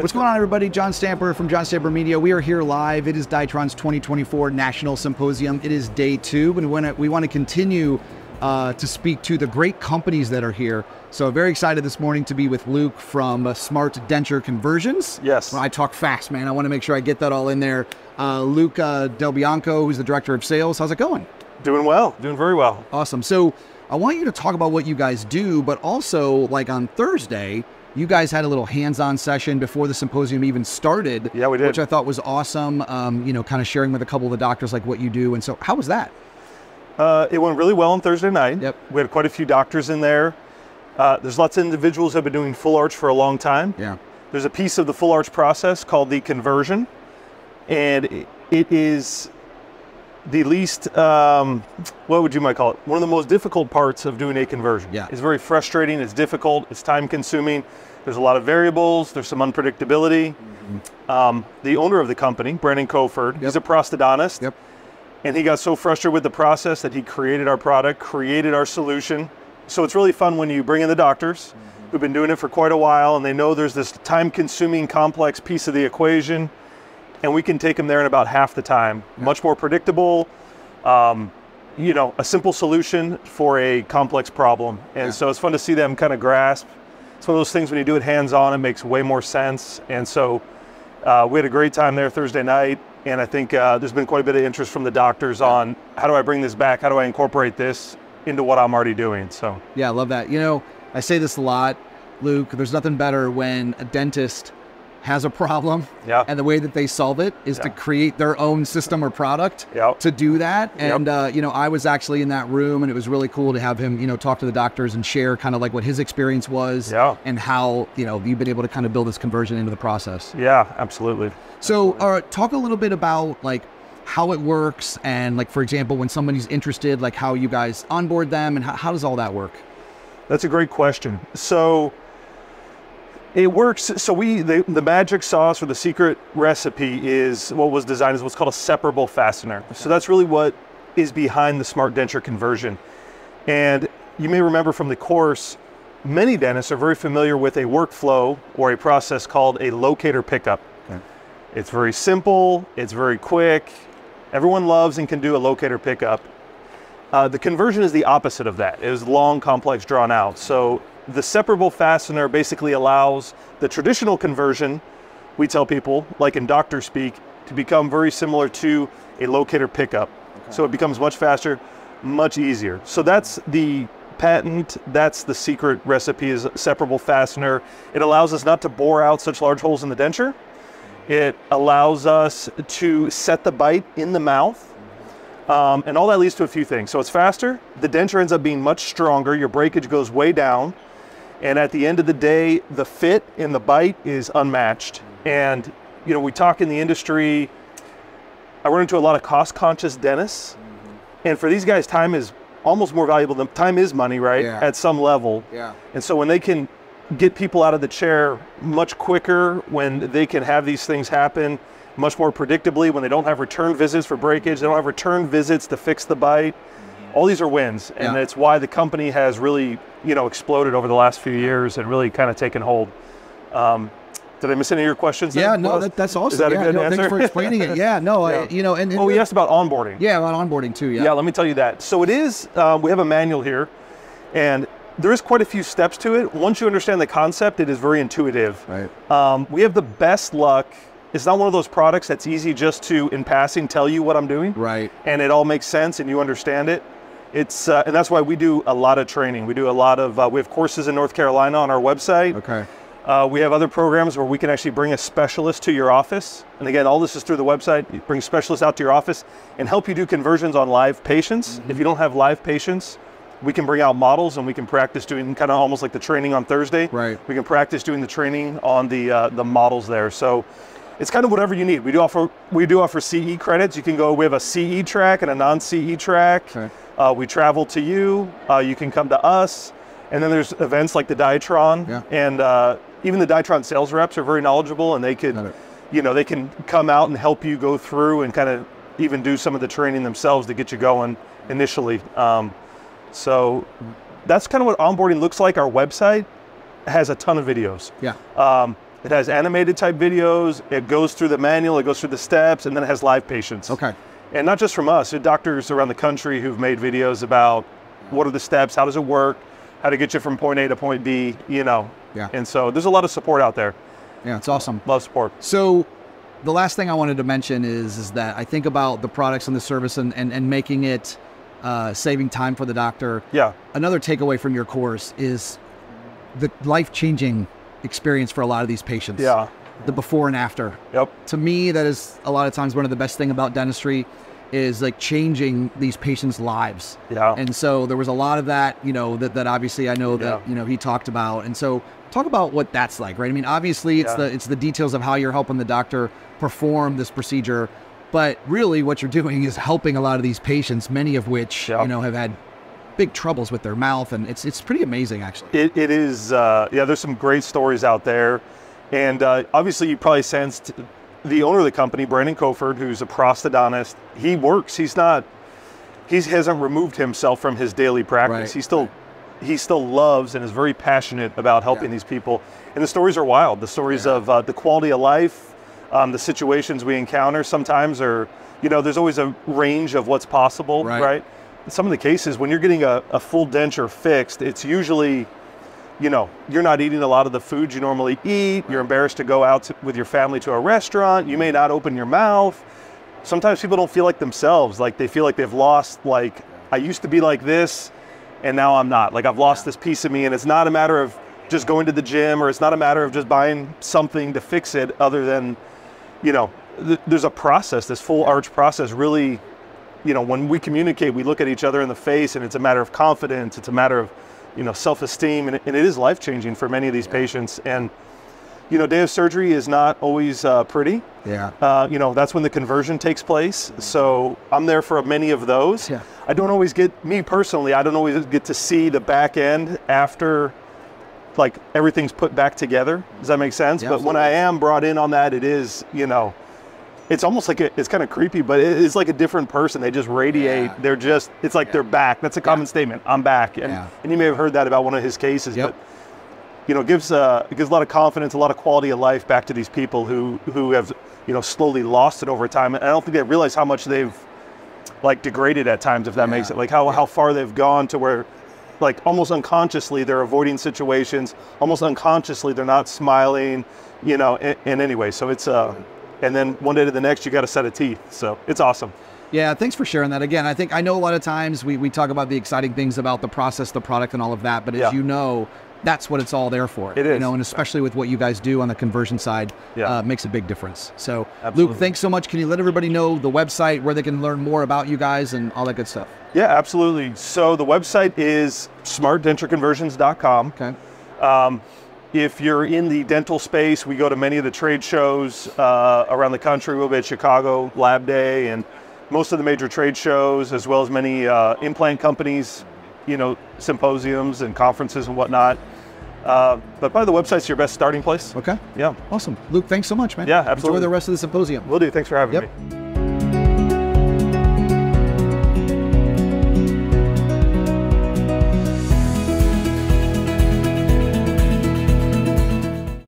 What's going on, everybody? John Stamper from John Stamper Media. We are here live. It is Dytron's 2024 National Symposium. It is day 2, and we want to continue to speak to the great companies that are here. So very excited this morning to be with Luke from Smart Denture Conversions. Yes. Well, I talk fast, man. I want to make sure I get that all in there. Luke Del Bianco, who's the Director of Sales. How's it going? Doing well. Doing very well. Awesome. So I want you to talk about what you guys do, but also, like on Thursday, you guys had a little hands-on session before the symposium even started. Yeah, we did. Which I thought was awesome, you know, kind of sharing with a couple of the doctors like what you do. And so how was that? It went really well on Thursday night. Yep. We had quite a few doctors in there. There's lots of individuals who have been doing full arch for a long time. Yeah. There's a piece of the full arch process called the conversion. And it is the least, what would you might call it? One of the most difficult parts of doing a conversion. Yeah. It's very frustrating, it's difficult, it's time consuming. There's a lot of variables, there's some unpredictability. Mm-hmm. The owner of the company, Brandon Coford, he's a prosthodontist. Yep. And he got so frustrated with the process that he created our product, created our solution. So it's really fun when you bring in the doctors who've been doing it for quite a while and they know there's this time consuming complex piece of the equation, and we can take them there in about half the time. Yeah. Much more predictable, you know, a simple solution for a complex problem. And so it's fun to see them kind of grasp. It's one of those things when you do it hands-on, it makes way more sense. And so we had a great time there Thursday night. And I think there's been quite a bit of interest from the doctors on how do I bring this back? How do I incorporate this into what I'm already doing? So yeah, I love that. You know, I say this a lot, Luke, there's nothing better when a dentist has a problem and the way that they solve it is to create their own system or product to do that. And, you know, I was actually in that room and it was really cool to have him, you know, talk to the doctors and share kind of like what his experience was and how, you know, you've been able to kind of build this conversion into the process. Yeah, absolutely. So talk a little bit about like how it works and like, for example, when somebody's interested, like how you guys onboard them and how does all that work? That's a great question. So it works. So the magic sauce or the secret recipe is what was designed as what's called a separable fastener. Okay. So that's really what is behind the Smart Denture Conversion. And you may remember from the course, many dentists are very familiar with a workflow or a process called a locator pickup. Okay. It's very simple, it's very quick. Everyone loves and can do a locator pickup. The conversion is the opposite of that. It is long, complex, drawn out. So the separable fastener basically allows the traditional conversion, we tell people, like in doctor speak, to become very similar to a locator pickup. Okay. So it becomes much faster, much easier. So that's the patent, that's the secret recipe, is a separable fastener. It allows us not to bore out such large holes in the denture. It allows us to set the bite in the mouth. And all that leads to a few things. So it's faster, the denture ends up being much stronger, your breakage goes way down, and at the end of the day, the fit in the bite is unmatched. And you know, we talk in the industry, I run into a lot of cost-conscious dentists, and for these guys, time is almost more valuable than, time is money, right? Yeah. At some level. Yeah. And so when they can get people out of the chair much quicker, when they can have these things happen much more predictably, when they don't have return visits for breakage, they don't have return visits to fix the bite. All these are wins, and it's why the company has really, you know, exploded over the last few years and really kind of taken hold. Did I miss any of your questions? Yeah, no, that's awesome. Is that a good answer? Thanks for explaining it. Yeah, no, you know, and we asked about onboarding. Yeah, about onboarding too. Yeah. Yeah, let me tell you that. So it is. We have a manual here, and there is quite a few steps to it. Once you understand the concept, it is very intuitive. Right. We have the best luck. It's not one of those products that's easy just to, in passing, tell you what I'm doing. Right. And it all makes sense and you understand it. It's and that's why we do a lot of training. We do a lot of, we have courses in North Carolina on our website. Okay. We have other programs where we can actually bring a specialist to your office. And again, all this is through the website. You bring specialists out to your office and help you do conversions on live patients. If you don't have live patients, we can bring out models and we can practice doing kind of almost like the training on Thursday. Right. We can practice doing the training on the models there. So it's kind of whatever you need. We do offer CE credits. You can go, we have a CE track and a non-CE track. Okay. We travel to you. You can come to us. And then there's events like the Dytron. Yeah. And even the Dytron sales reps are very knowledgeable, and they could, you know, they can come out and help you go through and kind of even do some of the training themselves to get you going initially. So that's kind of what onboarding looks like. Our website has a ton of videos. Yeah. It has animated type videos. It goes through the manual, it goes through the steps, and then it has live patients. Okay. And not just from us, there are doctors around the country who've made videos about what are the steps, how does it work, how to get you from point A to point B, you know. Yeah. And so there's a lot of support out there. Yeah, it's awesome. Love support. So the last thing I wanted to mention is that I think about the products and the service and making it saving time for the doctor. Yeah. Another takeaway from your course is the life-changing experience for a lot of these patients. Yeah. The before and after. Yep. To me, that is a lot of times one of the best thing about dentistry is like changing these patients' lives. Yeah. And so there was a lot of that, you know, that obviously I know that, you know, he talked about. And so talk about what that's like, right? I mean, obviously it's the details of how you're helping the doctor perform this procedure, but really what you're doing is helping a lot of these patients, many of which, you know, have had big troubles with their mouth. And it's pretty amazing, actually. It is, yeah, there's some great stories out there. And obviously you probably sensed the owner of the company, Brandon Coford, who's a prosthodontist, he works. He hasn't removed himself from his daily practice. Right. He still loves and is very passionate about helping these people. And the stories are wild. The stories of the quality of life, the situations we encounter sometimes are, you know, there's always a range of what's possible, right? Some of the cases, when you're getting a full denture fixed, it's usually, you know, you're not eating a lot of the food you normally eat. You're embarrassed to go out with your family to a restaurant. You may not open your mouth. Sometimes people don't feel like themselves. Like they feel like they've lost, like, I used to be like this and now I'm not. Like I've lost this piece of me, and it's not a matter of just going to the gym, or it's not a matter of just buying something to fix it, other than, you know, there's a process, this full arch process. Really, you know, when we communicate, we look at each other in the face, and it's a matter of confidence. It's a matter of, you know, self-esteem, and it is life-changing for many of these patients. And, you know, day of surgery is not always pretty. Yeah. You know, that's when the conversion takes place. So I'm there for many of those. Yeah. I don't always get, me personally, I don't always get to see the back end after, like, everything's put back together. Does that make sense? Yeah, but absolutely. when I am brought in on that, it is, you know, it's almost like it's kind of creepy, but it's like a different person. They just radiate. Yeah. They're just, it's like they're back. That's a common statement. I'm back. And you may have heard that about one of his cases, but, you know, it gives a lot of confidence, a lot of quality of life back to these people who have, you know, slowly lost it over time. And I don't think they realize how much they've, like, degraded at times, if that makes it, like how far they've gone to where, like, almost unconsciously they're avoiding situations, almost unconsciously they're not smiling, you know. And anyway, so it's and then one day to the next you got a set of teeth, so it's awesome. Yeah, thanks for sharing that. Again, I know a lot of times we talk about the exciting things about the process, the product, and all of that, but as you know, that's what it's all there for. It is. You know, and especially with what you guys do on the conversion side, makes a big difference. So, Absolutely. Luke, thanks so much. Can you let everybody know the website, where they can learn more about you guys and all that good stuff? Yeah, absolutely. So the website is smartdentureconversions.com. Okay. If you're in the dental space, we go to many of the trade shows around the country. We'll be at Chicago Lab Day and most of the major trade shows, as well as many implant companies, you know, symposiums and conferences and whatnot. But probably the website's your best starting place. Okay. Yeah. Awesome. Luke, thanks so much, man. Yeah, absolutely. Enjoy the rest of the symposium. Will do. Thanks for having me.